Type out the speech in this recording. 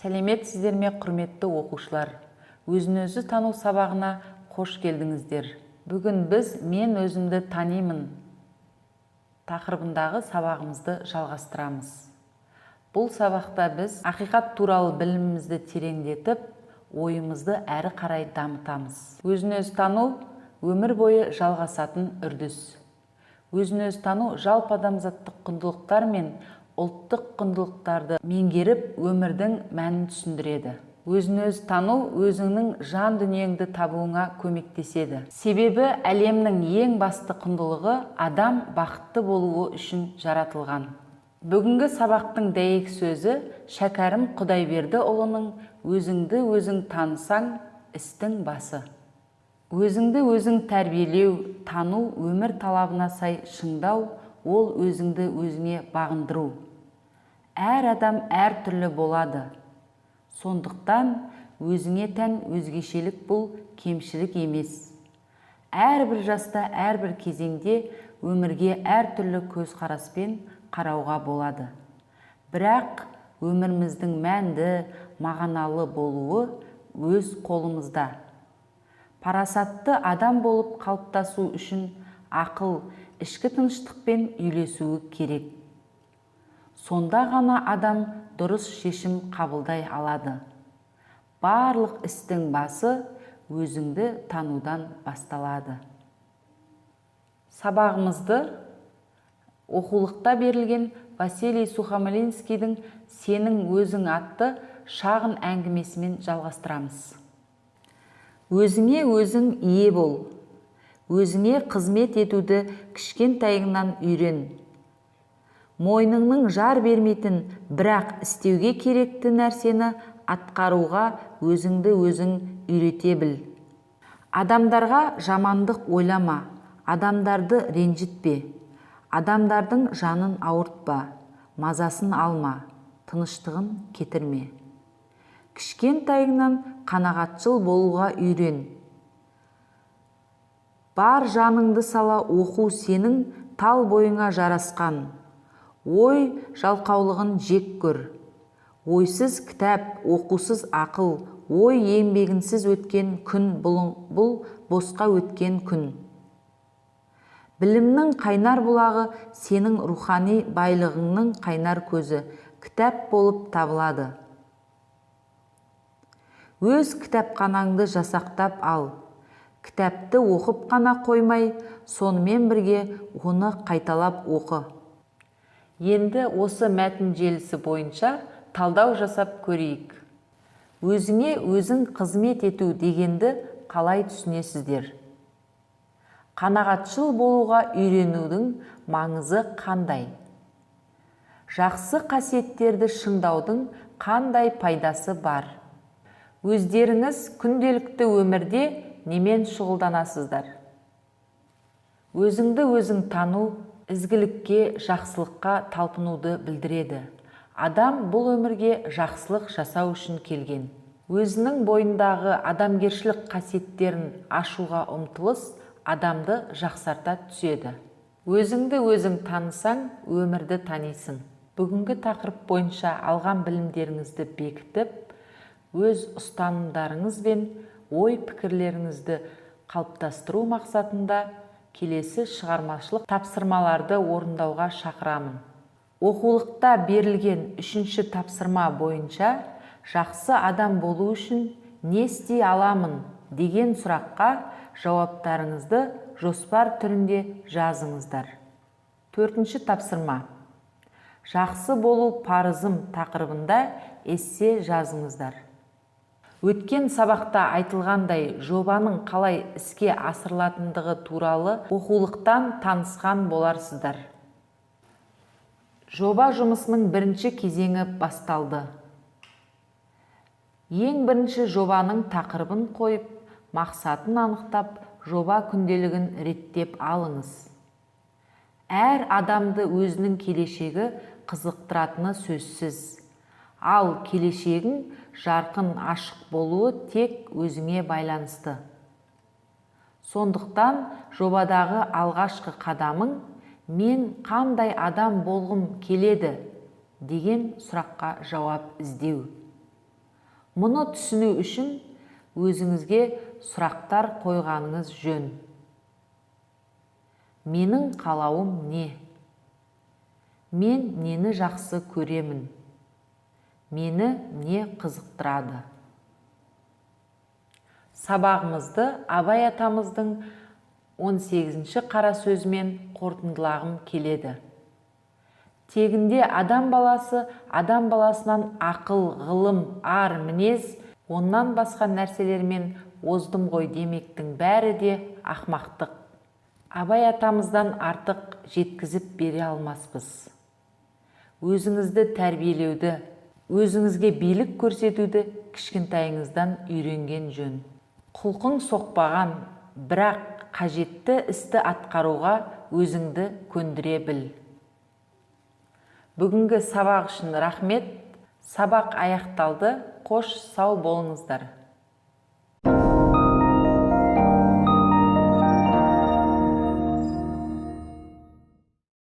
Сәлеметсіздер ме, құрметті оқушылар? Өзін-өзі тану сабағына қош келдіңіздер. Бүгін біз «Мен өзімді танимын» тақырыбындағы сабағымызды жалғастырамыз. Бұл сабақта біз ақиқат туралы білімімізді тереңдетіп, ойымызды әрі қарай дамытамыз. Өзін-өзі тану өмір бойы жалғасатын үрдіс. Өзін-өзі тану жалпы адамзаттық құндылықтар мен ұлттық құндылықтарды меңгеріп, өмірдің мәнін түсіндіреді. Өзін-өзі тану өзіңнің жан дүниеңді табуыңа көмектеседі. Себебі әлемнің ең басты құндылығы адам бақытты болуы үшін жаратылған. Бүгінгі сабақтың дәйек сөзі Шәкәрім Құдайбердіұлының «Өзіңді өзің танысаң, істің басы». Өзіңді өзің тәрбиелеу, тану өмір талабына сай шыңдау, ол өзіңді өзіңе бағындыру. Әр адам әр түрлі болады. Сондықтан өзіңе тән өзгешелік бұл кемшілік емес. Әрбір жаста, әрбір кезеңде өмірге әр түрлі көзқараспен қарауға болады. Бірақ өміріміздің мәнді, мағыналы болуы өз қолымызда. Парасатты адам болып қалыптасу үшін ақыл, ішкі тыныштықпен үйлесуі керек. Сонда ғана адам дұрыс шешім қабылдай алады. Барлық істің басы өзіңді танудан басталады. Сабағымызды оқулықта берілген Василий Сухомлинскийдің «Сенің өзің» атты шағын әңгімесімен жалғастырамыз. Өзіңе өзің ие бол. Өзіңе қызмет етуді кішкентайыңнан үйрен. Мойныңның жар бермейтін, бірақ істеуге керекті нәрсені атқаруға өзіңді өзің үйрете біл. Адамдарға жамандық ойлама, адамдарды ренжітпе, адамдардың жанын ауыртпа, мазасын алма, тыныштығын кетірме. Кішкентайыңнан қанағатшыл болуға үйрен. Бар жаныңды сала оқу сенің тал бойыңа жарасқан. Ой жалқаулығын жек көр. Ойсыз кітап, оқусыз ақыл, ой еңбегінсіз өткен күн бұл босқа өткен күн. Білімнің қайнар бұлағы сенің рухани байлығыңның қайнар көзі, кітап болып табылады. Өз кітапханаңды жасақтап ал. Кітапты оқып қана қоймай, сонымен бірге оны қайталап оқы. Енді осы мәтін желісі бойынша талдау жасап көрейік. Өзіңе өзің қызмет ету дегенді қалай түсінесіздер? Қанағатшыл болуға үйренудің маңызы қандай? Жақсы қасиеттерді шыңдаудың қандай пайдасы бар? Өздеріңіз күнделікті өмірде немен шұғылданасыздар? Өзіңді өзің тану ізгілікке, жақсылыққа талпынуды білдіреді. Адам бұл өмірге жақсылық жасау үшін келген. Өзінің бойындағы адамгершілік қасиеттерін ашуға ұмтылыс адамды жақсарта түседі. Өзіңді өзің танысаң, өмірді танисың. Бүгінгі тақырып бойынша алған білімдеріңізді бекітіп, өз ұстанымдарыңыз бен ой-пікірлеріңізді қалыптастыру мақсатында келесі шығармашылық тапсырмаларды орындауға шақырамын. Оқулықта берілген 3-ші тапсырма бойынша жақсы адам болу үшін не істей аламын деген сұраққа жауаптарыңызды жоспар түрінде жазыңыздар. 4-ші тапсырма. Жақсы болу парызым тақырыбында эссе жазыңыздар. Өткен сабақта айтылғандай жобаның қалай іске асырылатындығы туралы оқулықтан танысқан боларсыздар. Жоба жұмысының бірінші кезеңі басталды. Ең бірінші жобаның тақырыбын қойып, мақсатын анықтап, жоба күнделігін реттеп алыңыз. Әр адамды өзінің келешегі қызықтыратыны сөзсіз. Ал келешегің жарқын ашық болуы тек өзіңе байланысты. Сондықтан жобадағы алғашқы қадамың «Мен қандай адам болғым келеді?» деген сұраққа жауап іздеу. Мұны түсіну үшін өзіңізге сұрақтар қойғаныңыз жөн. Менің қалауым не? Мен нені жақсы көремін? Мені не қызықтырады? Сабағымызды Абай атамыздың 18-ші қара сөзімен қорытындылағым келеді. Тегінде адам баласы адам баласынан ақыл, ғылым, ар, мінез, оннан басқа нәрселермен оздым ғой демектің бәрі де ақмақтық. Абай атамыздан артық жеткізіп бере алмаспыз. Өзіңізді тәрбиелеуді, өзіңізге билік көрсетуді кішкентайыңыздан үйренген жөн. Құлқың соқпаған, бірақ қажетті істі атқаруға өзіңді көндіре біл. Бүгінгі сабақ үшін рахмет. Сабақ аяқталды. Қош сау болыңыздар.